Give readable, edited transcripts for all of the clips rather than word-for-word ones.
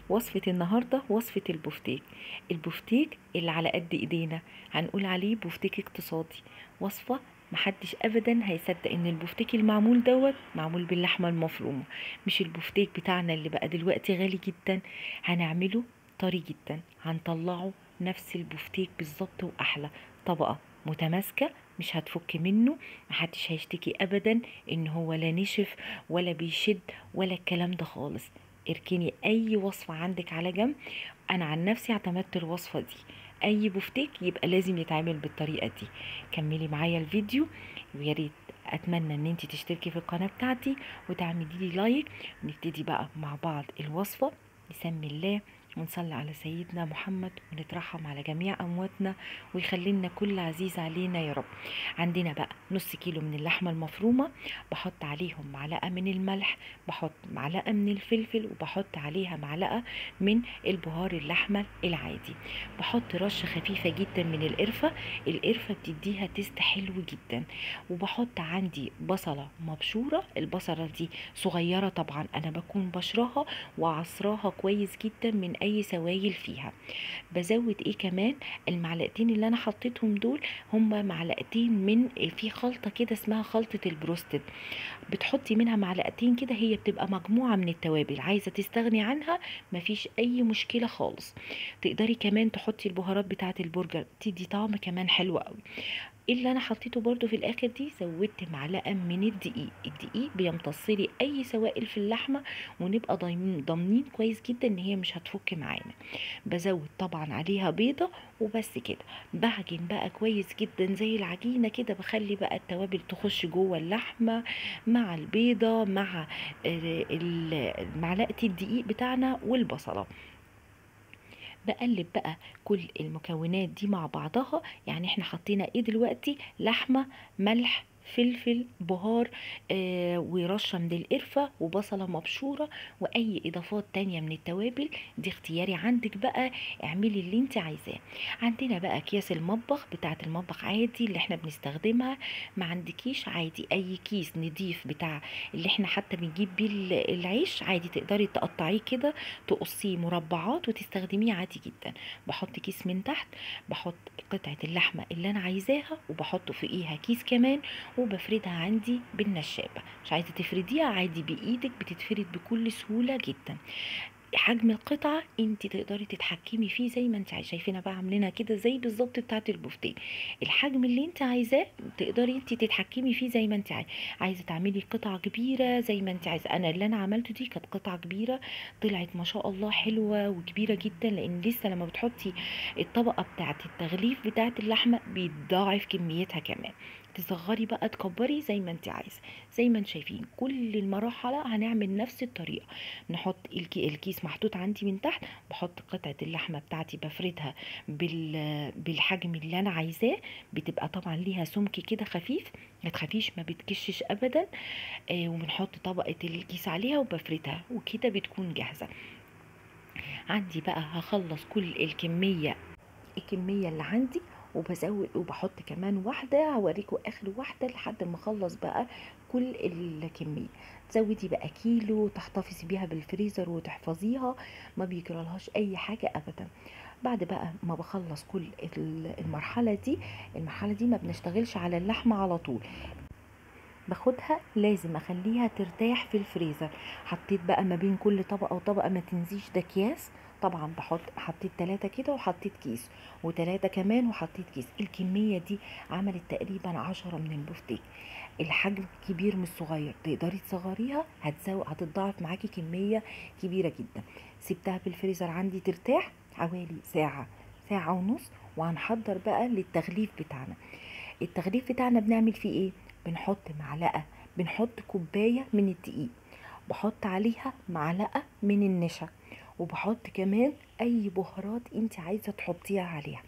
وصفة النهاردة وصفة البفتيك. البفتيك اللي على قد ايدينا هنقول عليه بفتيك اقتصادي. وصفة محدش ابدا هيصدق ان البفتيك المعمول معمول باللحمة المفرومة، مش البفتيك بتاعنا اللي بقى دلوقتي غالي جدا. هنعمله طري جدا، هنطلعه نفس البفتيك بالظبط واحلى. طبقة متماسكة مش هتفك منه، محدش هيشتكي ابدا ان هو لا نشف ولا بيشد ولا الكلام ده خالص. اركني اي وصفة عندك على جنب. انا عن نفسي اعتمدت الوصفة دي، اي بفتيك يبقى لازم يتعمل بالطريقة دي. كملي معايا الفيديو، ويا ريت اتمنى ان انت تشتركي في القناة بتاعتي وتعملي لي لايك. ونبتدي بقى مع بعض الوصفة. نسمي الله ونصلي على سيدنا محمد ونترحم على جميع امواتنا ويخلي لنا كل عزيز علينا يا رب. عندنا بقى نص كيلو من اللحمة المفرومة، بحط عليهم معلقة من الملح، بحط معلقة من الفلفل، وبحط عليها معلقة من البهار اللحمة العادي. بحط رشة خفيفة جدا من القرفة، القرفة بتديها تيست حلو جدا. وبحط عندي بصلة مبشورة، البصلة دي صغيرة طبعا، انا بكون بشراها وعصراها كويس جدا من اي سوائل فيها. بزود ايه كمان؟ المعلقتين اللي انا حطيتهم دول هما معلقتين من في خلطة كده اسمها خلطة البروستد، بتحطي منها معلقتين كده، هي بتبقى مجموعة من التوابل. عايزة تستغني عنها مفيش اي مشكلة خالص. تقدري كمان تحطي البهارات بتاعة البرجر، تدي طعم كمان حلو قوي. اللي انا حطيته برضو في الاخر دي زودت معلقه من الدقيق. الدقيق بيمتص لي اي سوائل في اللحمه، ونبقى ضامنين كويس جدا ان هي مش هتفك معانا. بزود طبعا عليها بيضه، وبس كده. بعجن بقى كويس جدا زي العجينه كده، بخلي بقى التوابل تخش جوه اللحمه مع البيضه مع معلقه الدقيق بتاعنا والبصله. بقلب بقى كل المكونات دي مع بعضها. يعني احنا حطينا ايه دلوقتي؟ لحمة، ملح، فلفل، بهار، ورشة من القرفة وبصلة مبشورة واي اضافات تانية من التوابل. دي اختياري عندك بقى، اعملي اللي انت عايزاه. عندنا بقى اكياس المطبخ بتاعة المطبخ عادي اللي احنا بنستخدمها. ما عندكيش عادي اي كيس نضيف بتاع اللي احنا حتى بنجيب بيه العيش عادي، تقدري تقطعيه كده، تقصيه مربعات وتستخدميه عادي جدا. بحط كيس من تحت، بحط قطعة اللحمة اللي انا عايزاها وبحط فوقيها كيس كمان، وبفردها عندي بالنشابة. مش عايزة تفرديها عادي بايدك، بتتفرد بكل سهولة جدا. حجم القطعة انت تقدري تتحكمي فيه زي ما انت عايزة. شايفينها بقى عاملينها كده زي بالظبط بتاعه البفتيك. الحجم اللي انت عايزاه تقدري انت تتحكمي فيه زي ما انت عايزة. عايزة تعملي قطعة كبيرة زي ما انت عايزة. انا اللي انا عملته دي كانت قطعة كبيرة، طلعت ما شاء الله حلوة وكبيرة جدا، لان لسه لما بتحطي الطبقة بتاعه التغليف بتاعه اللحمة بيتضاعف كميتها كمان. تصغري بقى تكبري زي ما انت عايزة. زي ما انت شايفين كل المراحل هنعمل نفس الطريقة. نحط الكيس محطوط عندي من تحت، بحط قطعة اللحمة بتاعتي بفردها بالحجم اللي انا عايزاه. بتبقى طبعا ليها سمك كده خفيف، ما تخافيش ما بتكشش ابدا. وبنحط طبقة الكيس عليها وبفردها وكده بتكون جاهزة. عندي بقى هخلص كل الكمية اللي عندي، وبزود وبحط كمان واحدة، هوريكم اخر واحدة لحد ما اخلص بقى كل الكمية. تزودي بقى كيلو تحتفظي بيها بالفريزر وتحفظيها، ما بيجرالهاش اي حاجة ابدا. بعد بقى ما بخلص كل المرحلة دي ما بنشتغلش على اللحمة على طول، باخدها لازم اخليها ترتاح في الفريزر. حطيت بقى ما بين كل طبقة وطبقة ما تنزيش ده اكياس. طبعا حطيت 3 كده وحطيت كيس، و3 كمان وحطيت كيس. الكمية دي عملت تقريبا 10 من البفتيك. الحجم كبير مش صغير، تقدري تصغريها هتتضاعف معاكي كمية كبيرة جدا. سبتها في الفريزر عندي ترتاح حوالي ساعة، ساعة ونص. وهنحضر بقى للتغليف بتاعنا. التغليف بتاعنا بنعمل فيه ايه؟ بنحط كوباية من الدقيق، بحط عليها معلقة من النشا، وبحط كمان اي بهارات انت عايزة تحطيها عليها.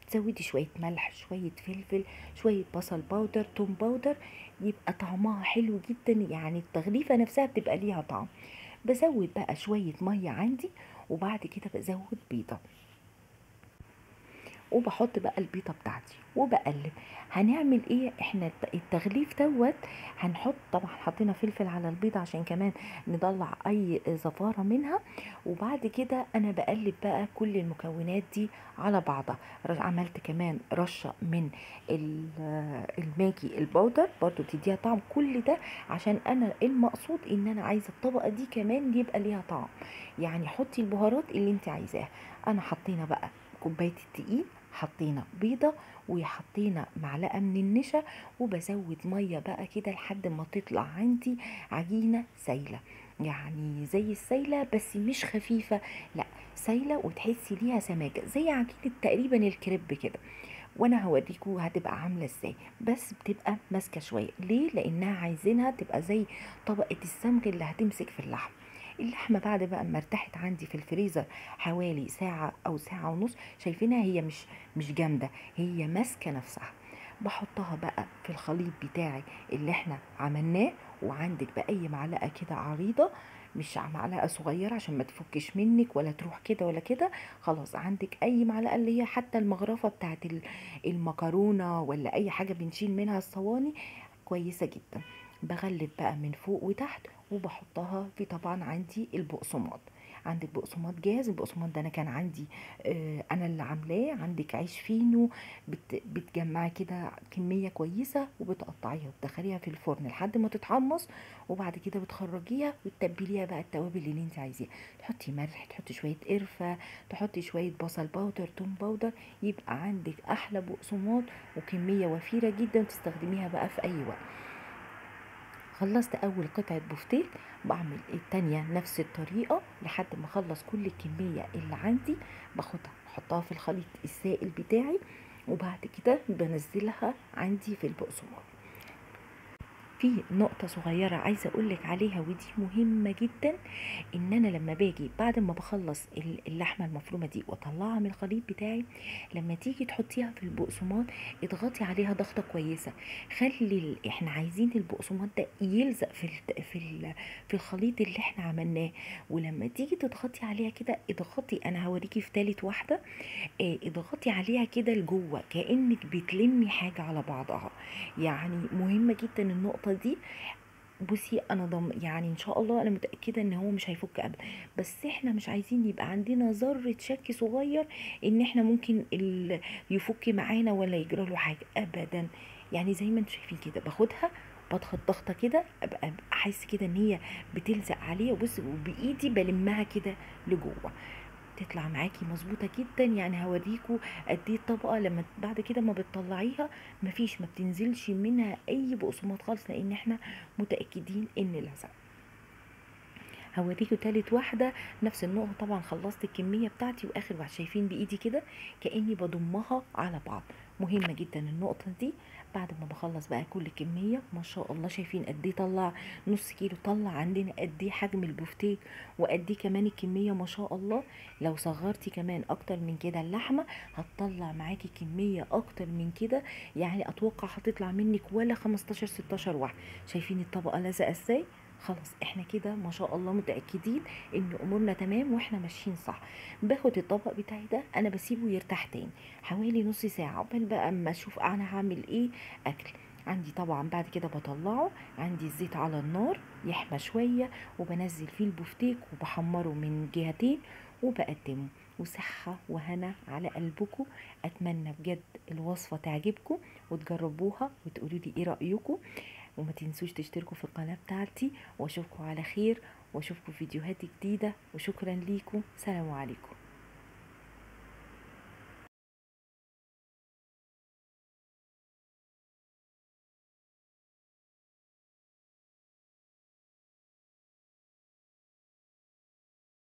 تزودي شوية ملح، شوية فلفل، شوية بصل باودر، توم باودر، يبقى طعمها حلو جدا. يعني التغليفة نفسها بتبقى ليها طعم. بزود بقى شوية مية عندي، وبعد كده بزود بيضة. وبحط بقى البيضه بتاعتي وبقلب. هنعمل ايه احنا التغليف دوت؟ هنحط طبعا، حطينا فلفل على البيضه عشان كمان نطلع اي زفاره منها. وبعد كده انا بقلب بقى كل المكونات دي على بعضها. عملت كمان رشه من الماجي البودر برضو تديها طعم. كل ده عشان انا المقصود ان انا عايزه الطبقه دي كمان يبقى ليها طعم. يعني حطي البهارات اللي انت عايزاها. انا حطينا بقى كوبايه الدقيق، حطينا بيضه، وحطينا معلقه من النشا، وبزود ميه بقى كده لحد ما تطلع عندي عجينه سايله. يعني زي السايله بس مش خفيفه، لا سايله وتحسي ليها سماكه زي عجينه تقريبا الكريب كده. وانا هوريكم هتبقى عامله ازاي، بس بتبقى ماسكه شويه. ليه؟ لانها عايزينها تبقى زي طبقه الصمغ اللي هتمسك في اللحم. اللحمه بعد بقى ما ارتاحت عندي في الفريزر حوالي ساعه او ساعه ونص، شايفينها هي مش جامده، هي ماسكه نفسها. بحطها بقى في الخليط بتاعي اللي احنا عملناه. وعندك بأي معلقه كده عريضه، مش معلقه صغيره عشان ما تفكش منك ولا تروح كده ولا كده. خلاص عندك اي معلقه اللي هي حتى المغرفه بتاعت المكرونه ولا اي حاجه بنشيل منها الصواني، كويسه جدا. بغلف بقى من فوق وتحت وبحطها في. طبعا عندي البقسماط، عندك بقسماط جاهز. البقسماط ده انا كان عندي انا اللي عاملاه. عندك عيش فينو، بتجمعي كده كميه كويسه وبتقطعيها وتدخليها في الفرن لحد ما تتحمص. وبعد كده بتخرجيها وتتبليها بقى التوابل اللي انت عايزاها. تحطي ملح، تحطي شويه قرفه، تحطي شويه بصل باودر، توم باودر، يبقى عندك احلى بقسماط وكميه وفيره جدا تستخدميها بقى في اي وقت. خلصت اول قطعه بفتيك، بعمل التانية نفس الطريقه لحد ما اخلص كل الكميه اللي عندي. باخدها احطها في الخليط السائل بتاعي، وبعد كده بنزلها عندي في البقسماط. في نقطة صغيرة عايزة أقولك عليها ودي مهمة جدا، إن أنا لما باجي بعد ما بخلص اللحمة المفرومة دي وأطلعها من الخليط بتاعي، لما تيجي تحطيها في البقسماط اضغطي عليها ضغطة كويسة. خلي إحنا عايزين البقسماط ده يلزق في الخليط اللي إحنا عملناه. ولما تيجي تضغطي عليها كده اضغطي، أنا هوريكي في تالت واحدة، اضغطي عليها كده لجوه كأنك بتلمي حاجة على بعضها. يعني مهمة جدا النقطة دي. بصي انا يعني ان شاء الله انا متاكده ان هو مش هيفك ابدا، بس احنا مش عايزين يبقى عندنا ذره شك صغير ان احنا ممكن يفك معانا ولا يجرى له حاجه ابدا. يعني زي ما انتم شايفين كده باخدها، بضغط ضغطه كده، ابقى احس كده ان هي بتلزق عليه، وبص وبايدي بلمها كده لجوه، تطلع معاكي مظبوطه جدا. يعني هوريكوا قد ايه الطبقه لما بعد كده ما بتطلعيها مفيش، ما بتنزلش منها اي بقسماط خالص، لان احنا متاكدين ان لزق. هوريكوا تالت واحده نفس النقطه. طبعا خلصت الكميه بتاعتي، واخر واحده شايفين بايدي كده كاني بضمها على بعض. مهمه جدا النقطه دي. بعد ما بخلص بقى كل كميه، ما شاء الله شايفين قد ايه طلع، نص كيلو طلع عندنا قد ايه حجم البفتيك، وقد ايه كمان الكميه ما شاء الله. لو صغرتي كمان اكتر من كده اللحمه هتطلع معاكي كميه اكتر من كده. يعني اتوقع هتطلع منك ولا 15 16 واحد. شايفين الطبقه لازقه ازاي؟ خلاص احنا كده ما شاء الله متأكدين ان امورنا تمام واحنا ماشيين صح. باخد الطبق بتاعي ده انا بسيبه يرتاح تاني حوالي نص ساعة عقبال بقى اما اشوف انا هعمل ايه اكل. عندي طبعا بعد كده بطلعه، عندي الزيت على النار يحمى شوية، وبنزل فيه البفتيك وبحمره من جهتين وبقدمه. وصحة وهنا على قلبكم. اتمنى بجد الوصفة تعجبكم وتجربوها وتقولوا لي ايه رأيكم. وما تنسوش تشتركوا في القناة بتاعتي، واشوفكم على خير، واشوفكم فيديوهات جديدة. وشكرا ليكم، سلام عليكم.